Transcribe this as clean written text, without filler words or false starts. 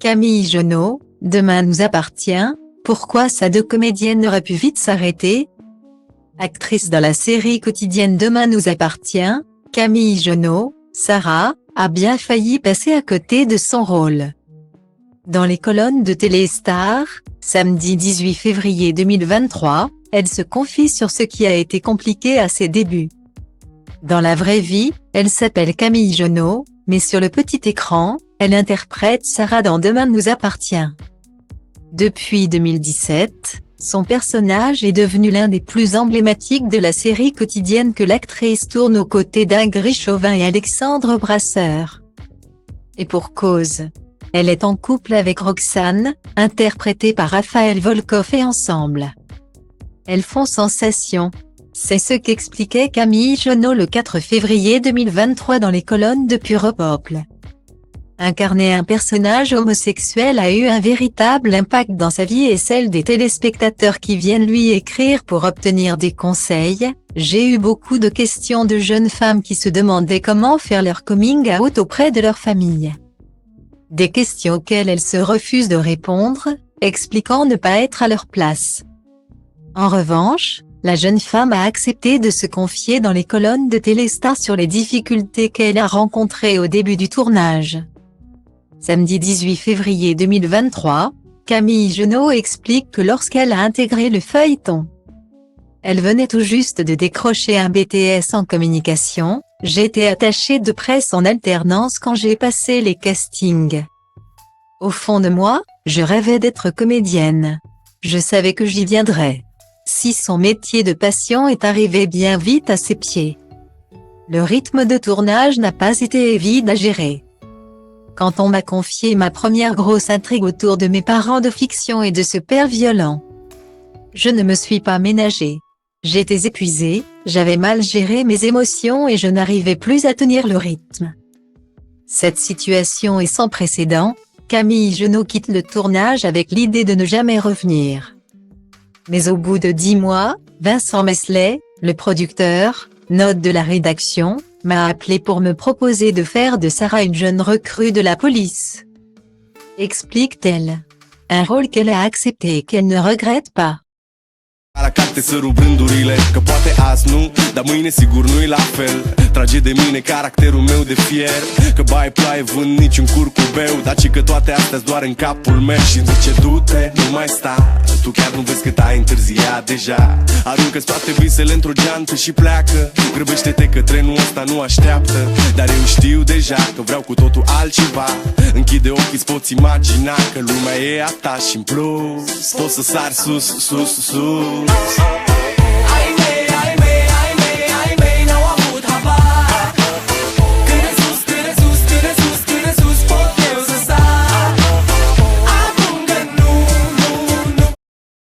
Camille Genot, Demain nous appartient, pourquoi ces deux comédiennes auraient pu vite s'arrêter? Actrice dans la série quotidienne Demain nous appartient, Camille Genot, Sarah, a bien failli passer à côté de son rôle. Dans les colonnes de Téléstar, samedi 18 février 2023, elle se confie sur ce qui a été compliqué à ses débuts. Dans la vraie vie, elle s'appelle Camille Genot, mais sur le petit écran, elle interprète Sarah dans Demain nous appartient. Depuis 2017, son personnage est devenu l'un des plus emblématiques de la série quotidienne que l'actrice tourne aux côtés d'Ingrid Chauvin et Alexandre Brasseur. Et pour cause. Elle est en couple avec Roxane, interprétée par Raphaël Volkoff et ensemble. Elles font sensation. C'est ce qu'expliquait Camille Genot le 4 février 2023 dans les colonnes de Pure Peuple. Incarner un personnage homosexuel a eu un véritable impact dans sa vie et celle des téléspectateurs qui viennent lui écrire pour obtenir des conseils. J'ai eu beaucoup de questions de jeunes femmes qui se demandaient comment faire leur coming out auprès de leur famille. Des questions auxquelles elles se refusent de répondre, expliquant ne pas être à leur place. En revanche, la jeune femme a accepté de se confier dans les colonnes de Téléstar sur les difficultés qu'elle a rencontrées au début du tournage. Samedi 18 février 2023, Camille Genot explique que lorsqu'elle a intégré le feuilleton, elle venait tout juste de décrocher un BTS en communication, j'étais attachée de presse en alternance quand j'ai passé les castings. Au fond de moi, je rêvais d'être comédienne. Je savais que j'y viendrais. Si son métier de passion est arrivé bien vite à ses pieds. Le rythme de tournage n'a pas été évident à gérer. Quand on m'a confié ma première grosse intrigue autour de mes parents de fiction et de ce père violent, je ne me suis pas ménagée. J'étais épuisée, j'avais mal géré mes émotions et je n'arrivais plus à tenir le rythme. Cette situation est sans précédent, Camille Genot quitte le tournage avec l'idée de ne jamais revenir. Mais au bout de 10 mois, Vincent Mesley, le producteur, note de la rédaction, m'a appelé pour me proposer de faire de Sarah une jeune recrue de la police. Explique-t-elle. Un rôle qu'elle a accepté et qu'elle ne regrette pas. La carte să rup rândurile, că poate azi nu, dar mâine sigur nu-i la fel. Trage de mine caracterul meu de fier, că baie ploaie vând niciun curcubeu, dar ci că toate astea doar în capul meu. Și zice du-te, nu mai sta, tu chiar nu vezi cât ai întârziat deja. Aruncă-ți toate visele într-o geantă și pleacă, grăbește-te că trenul ăsta nu așteaptă. Dar eu știu deja că vreau cu totul altceva. Închide ochii, îți poți imagina că lumea e a ta și în plus poți să sari sus, sus, sus.